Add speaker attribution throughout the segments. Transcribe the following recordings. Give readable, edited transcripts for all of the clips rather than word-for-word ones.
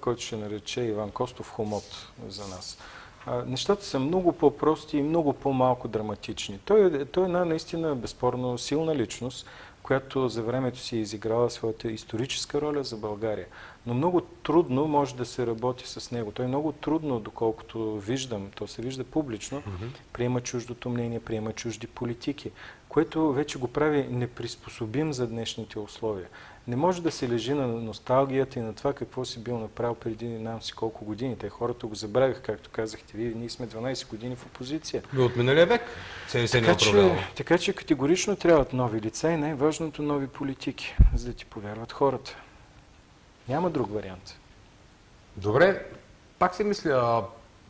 Speaker 1: който ще нарече Иван Костов хомот за нас. Нещата са много по-прости и много по-малко драматични. Той е една наистина безспорно силна личност, която за времето си е изиграла своята историческа роля за България. Но много трудно може да се работи с него. Той много трудно, доколкото виждам, то се вижда публично, приема чуждото мнение, приема чужди политики, което вече го прави неприспособим за днешните условия. Не може да се лежи на носталгията и на това какво си бил направил преди не знам си колко години. Те хората го забравях, както казахте вие. Ние сме 12 години в опозиция.
Speaker 2: От миналия век се не управлява.
Speaker 1: Така че категорично трябват нови лица и най-важното нови политики, за да ти повярват хората. Няма друг вариант.
Speaker 2: Добре, пак си мисля,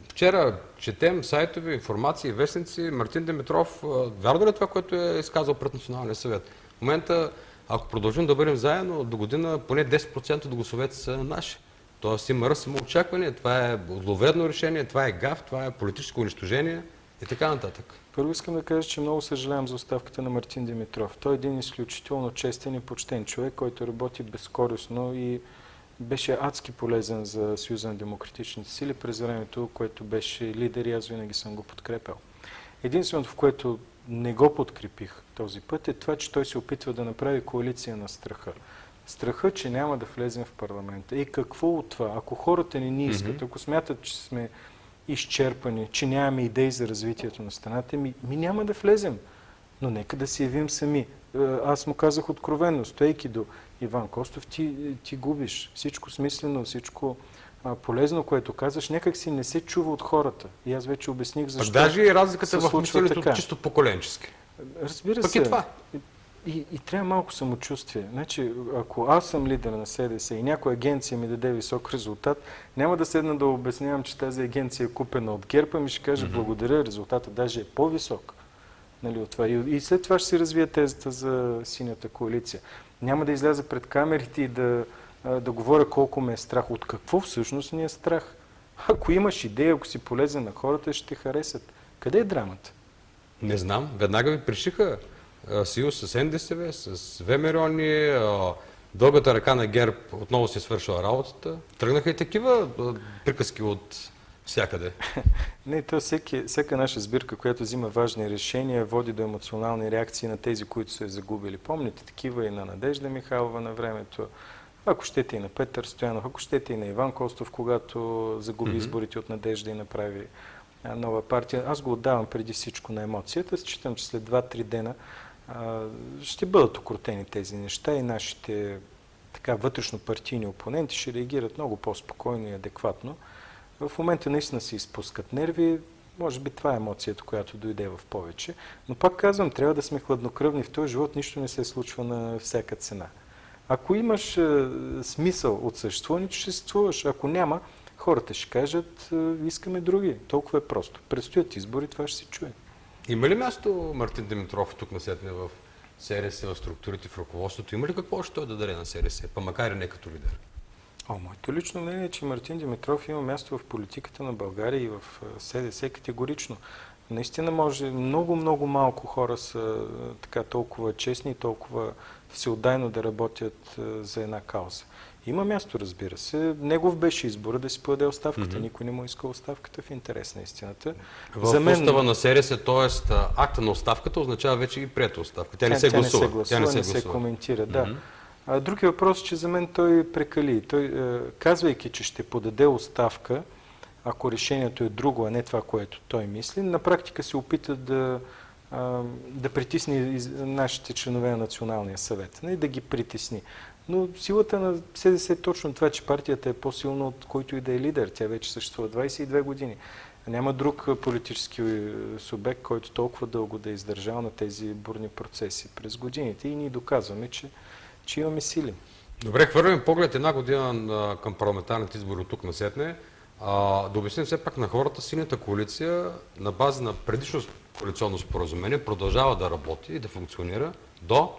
Speaker 2: вчера четем сайтови, информации, вестници, Мартин Димитров, вярно ли е това, което е изказал пред Националния съвет? В момента, ако продължим да бъдем заедно, до година поне 10% от гласовете са наши. Тоест има ръст, има очакване, това е зловредно решение, това е гаф, това е политическо унищожение и така нататък.
Speaker 1: Първо искам да кажа, че много съжалявам за оставката на Мартин Димитров. Той е един изключително честен и почтен човек, който работи безкористно и беше адски полезен за Съюза на демократичните сили през времето, което беше лидер и аз винаги съм го подкрепял. Единственото, в което не го подкрепих този път, е това, че той се опитва да направи коалиция на страха. Страха, че няма да влезем в парламента. И какво от това? Ако хората не ни искат, ако смятат, че сме изчерпани, че нямаме идеи за развитието на страната, ми няма да влезем. Но нека да се явим сами. Аз му казах откровенно, стоейки до Иван Костов, ти губиш всичко смислено, всичко полезно, което казваш, някак си не се чува от хората. И аз вече обясних защо.
Speaker 2: Даже и разликата в мисленето чисто поколенчески.
Speaker 1: Разбира
Speaker 2: се.
Speaker 1: Пък
Speaker 2: и това.
Speaker 1: И трябва малко самочувствие. Значи, ако аз съм лидер на СДС и някоя агенция ми даде висок резултат, няма да седна да обяснявам, че тази агенция е купена от ГЕРБ, а ми ще кажа благодаря, резултатът даже е по-висок. Нали, от това. И след това ще се развие тезата за синята коалиция. Няма да изляза пред камерите и да говоря колко ме е страх. От какво всъщност ни е страх? Ако имаш идея, ако си полезен на хората, ще те харесат. Къде е драмата?
Speaker 2: Не знам. Веднага ви пришиха съюз с НДСВ, с ВМРО, дългата ръка на ГЕРБ отново си е свършила работата. Тръгнаха и такива приказки от всякъде.
Speaker 1: Не, то всяка наша сбирка, която взима важни решения, води до емоционални реакции на тези, които са я загубили. Помните такива и на Надежда Михайлова на времето, ако щете и на Петър Стоянов, ако щете и на Иван Костов, когато загуби изборите от Надежда и направи нова партия. Аз го отдавам преди всичко на емоцията. Считам, че след 2-3 дена ще бъдат окрутени тези неща и нашите вътрешно-партийни опоненти ще реагират много по-спокойно и адекватно. В момента наистина се изпускат нерви, може би това е емоцията, която дойде в повече. Но пак казвам, трябва да сме хладнокръвни. В този живот нищо не се случва на всяка цена. Ако имаш смисъл от съществуването, ще съществуваш. Ако няма, хората ще кажат, искаме други. Толкова е просто. Предстоят избори, това ще се чуе.
Speaker 2: Има ли място Мартин Димитров тук насетне в СРС, в структурите, в ръководството? Има ли какво ще той да даде на СРС, па макар и не като лидер?
Speaker 1: Моето лично мнение е, че Мартин Димитров има място в политиката на България и в СДС категорично. Наистина може, много малко хора са толкова честни и толкова всеотдайно да работят за една кауза. Има място, разбира се. Негов беше избора да си подаде оставката. Никой не му иска оставката в интерес на истината.
Speaker 2: В устава на СРС, т.е. акта на оставката означава вече и приета оставка. Тя не се гласува.
Speaker 1: Тя не се коментира. Да. Други въпрос е, че за мен той прекали. Той, казвайки, че ще подаде оставка, ако решението е друго, а не това, което той мисли, на практика се опита да притисне нашите членове на Националния съвет, не да ги притесни. Но силата на СДС е точно това, че партията е по-силна от който и да е лидер. Тя вече съществува 22 години. Няма друг политически субект, който толкова дълго да е издържал на тези бурни процеси през годините и ние доказваме, че имаме сили.
Speaker 2: Добре, хвърляме поглед една година към парламентарните избори от тук насетне. Да обясним все пак на хората, синята коалиция на база на предишно коалиционно споразумение продължава да работи и да функционира до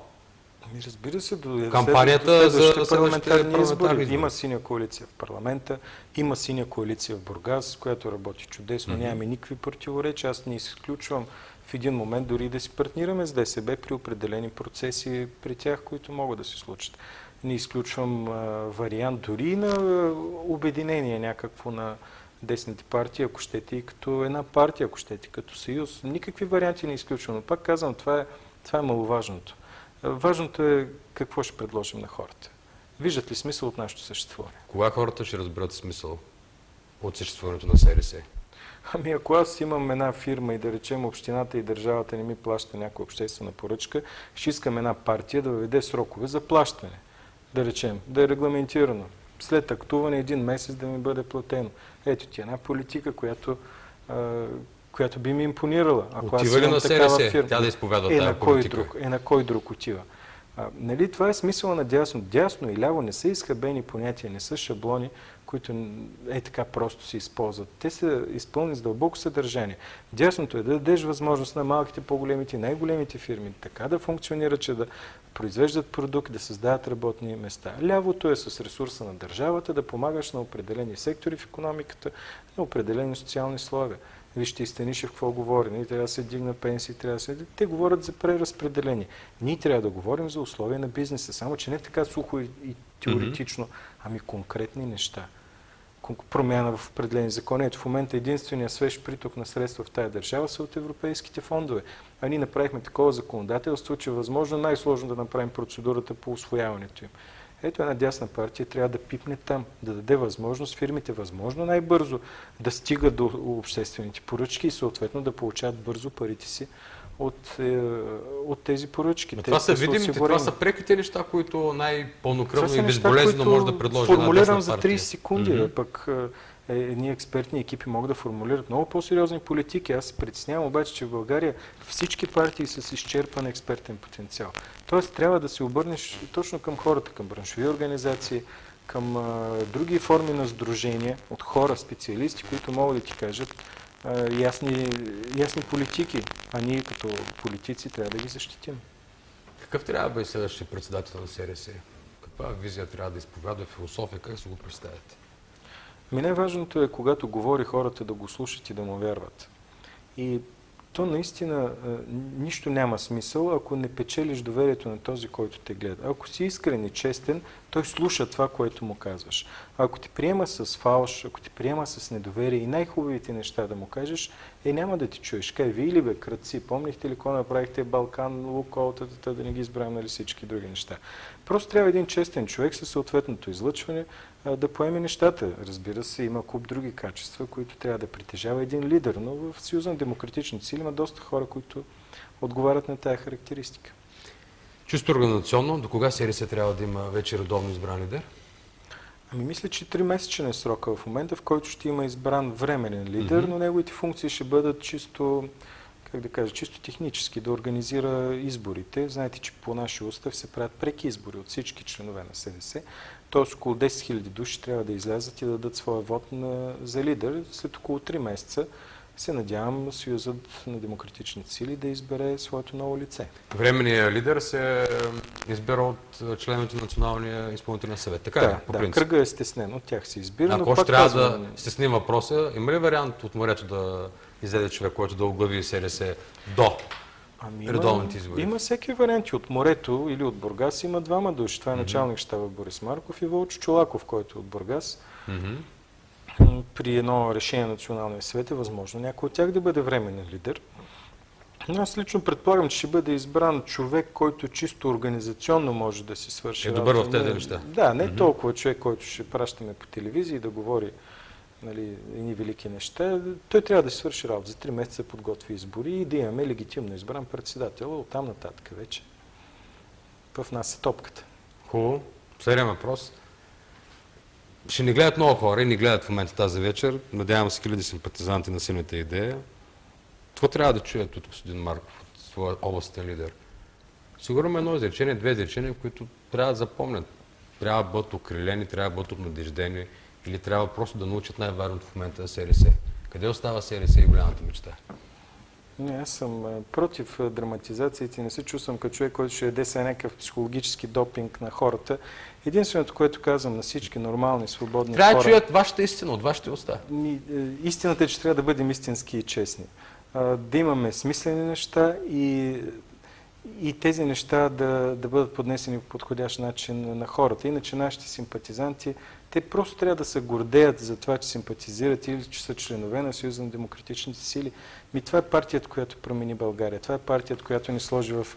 Speaker 1: разбира се, до
Speaker 2: кампанията за
Speaker 1: парламентарни избори. Има синя коалиция в парламента, има синя коалиция в Бургас, която работи чудесно, нямаме никакви противоречия. Аз не изключвам в един момент дори да си партнираме с ДСБ при определени процеси при тях, които могат да се случат. Не изключвам вариант дори на обединение някакво на десните партии, ако щете, и като една партия, ако щете, като съюз. Никакви варианти не изключвам. Но пак казвам, това е маловажното. Важното е какво ще предложим на хората. Виждат ли смисъл от нашето съществуване?
Speaker 2: Кога хората ще разберат смисъл от съществуването на СРС?
Speaker 1: Ами ако аз имам една фирма и да речем общината и държавата не ми плаща някаква обществена поръчка, ще искам една партия да въведе срокове за плащане. Да речем, да е регламентирано. След актуване 1 месец да ми бъде платено. Ето ти една политика, която би ми импонирала. Ако
Speaker 2: отива ли на СРС? Тя да изповядва тази политика?
Speaker 1: На кой друг отива? Нали, това е смисъла на дясно. Дясно и ляво не са изхабени понятия, не са шаблони, които така просто се използват. Те са изпълнени с дълбоко съдържание. Дясното е да дадеш възможност на малките, по-големите и най-големите фирми така да функционират, че да произвеждат продукт, да създават работни места. Лявото е с ресурса на държавата да помагаш на определени сектори в икономиката, на определени социални слоеве. Вижте и Станишев какво говори. Ние трябва да се дигна пенсии, Те говорят за преразпределение. Ние трябва да говорим за условия на бизнеса, само че не така сухо и теоретично, ами конкретни неща. Промяна в определени закони. Ето в момента единственият свеж приток на средства в тая държава са от европейските фондове. А ние направихме такова законодателство, че възможно най-сложно да направим процедурата по усвояването им. Ето една дясна партия трябва да пипне там, да даде възможност фирмите възможно най-бързо да стигат до обществените поръчки и съответно да получават бързо парите си от тези поръчки.
Speaker 2: Това са видимите, това са преките неща, които най-пълнокръвно и безболезнено може да предложи една дясна партия.
Speaker 1: Формулирам за 30 секунди, пък едни експертни екипи могат да формулират много по-сериозни политики. Аз се притеснявам обаче, че в България всички партии са с изчерпан експертен потенциал. Тоест трябва да се обърнеш точно към хората, към браншови организации, към други форми на сдружения от хора, специалисти, които могат да ти кажат ясни политики, а ние като политици трябва да ги защитим.
Speaker 2: Какъв трябва да бъде следващия председател на СРС? Каква визия трябва да изповядва, философия, как се го представяте?
Speaker 1: Най-важното е, когато говори хората, да го слушат и да му вярват. И то наистина нищо няма смисъл, ако не печелиш доверието на този, който те гледа. Ако си искрен и честен, той слуша това, което му казваш. Ако те приема с фалш, ако те приема с недоверие и най-хубавите неща да му кажеш, няма да ти чуеш. Кай, вие ли бе, кръци, помнихте ли какво направихте Балкан, Лукойл, да не ги избравим, нали, всички други неща. Просто трябва един честен човек със съответното излъчване да поеме нещата. Разбира се, има куп други качества, които трябва да притежава един лидер, но в Съюза на демократичните сили има доста хора, които отговарят на тая характеристика.
Speaker 2: Чисто организационно, до кога СРС трябва да има вече редовно избран лидер?
Speaker 1: Ами мисля, че 3-месечен е срока в момента, в който ще има избран временен лидер, но неговите функции ще бъдат чисто, как да кажа, чисто технически, да организира изборите. Знаете, че по нашия устав се правят преки избори от всички членове на СДС. Т.е. около 10 000 души трябва да излязат и да дадат своя вод за лидер. След около 3 месеца се надявам Съюзът на демократичните сили да избере своето ново лице.
Speaker 2: Временният лидер се избира от членовете на Националния изпълнителен съвет. Така
Speaker 1: да,
Speaker 2: по принцип.
Speaker 1: Кръга е стеснен, от тях се избира.
Speaker 2: Ако ще трябва да стесним въпроса, има ли вариант от морето да излезе човек, който да оглави СРС до редовните избори?
Speaker 1: Има всеки варианти. От морето или от Бургас има 2 души. Това е началник щаба Борис Марков и Вълчо Чолаков, който е от Бургас. При едно решение на Националния съвет е възможно някой от тях да бъде временен лидер. Но аз лично предполагам, че ще бъде избран човек, който чисто организационно може да си свърши
Speaker 2: работа. Е добър в тези неща.
Speaker 1: Да, не толкова човек, който ще пращаме по телевизии и да говори, нали, едни велики неща. Той трябва да си свърши работа. За 3 месеца подготви избори и да имаме легитимно избран председател. Оттам нататък вече в нас е топката.
Speaker 2: Хубаво. Следен въпрос. Ще ни гледат много хора и ни гледат в момента тази вечер. Надявам се хиляди симпатизанти на силната идея. Какво трябва да чуят от господин Марков, от своя областен лидер? Сигурно едно изречение, 2 изречения, които трябва да запомнят. Трябва да бъдат окрилени, трябва да бъдат обнадеждени или трябва просто да научат най-важното в момента СРС. Къде остава СРС и голямата мечта?
Speaker 1: Не, аз съм против драматизациите. Не се чувствам като човек, който ще яде се някакъв психологически допинг на хората. Единственото, което казвам на всички нормални, свободни хора...
Speaker 2: Трябва да чуят вашата истина от вашите уста.
Speaker 1: Истината е, че трябва да бъдем истински и честни. Да имаме смислени неща и и тези неща да бъдат поднесени по подходящ начин на хората. Иначе нашите симпатизанти, те просто трябва да се гордеят за това, че симпатизират или че са членове на Съюза на демократичните сили. Това е партията, която промени България. Това е партията, която ни сложи в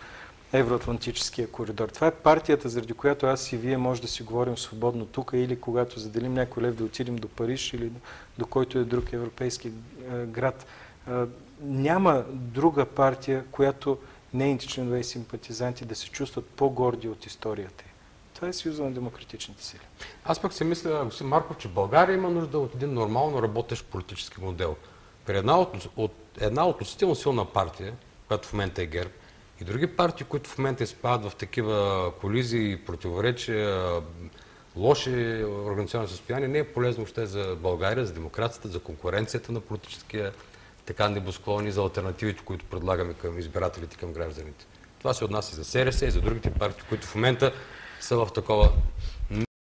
Speaker 1: евроатлантическия коридор. Това е партията, заради която аз и вие може да си говорим свободно тук или когато заделим някой лев да отидем до Париж или до който е друг европейски град. Няма друга партия, която нейните членове и симпатизанти да се чувстват по-горди от историята. Това е Съюза на демократичните сили.
Speaker 2: Аз пък си мисля, господин Марков, че България има нужда от един нормално работещ политически модел. При една относително силна партия, която в момента е ГЕРБ, и други партии, които в момента изпадат в такива колизии, противоречия, лоши организационни състояния, не е полезно въобще за България, за демокрацията, за конкуренцията на политическия така небосклонни, за алтернативите, които предлагаме към избирателите, към гражданите. Това се отнася и за СРС, и за другите партии, които в момента са в такова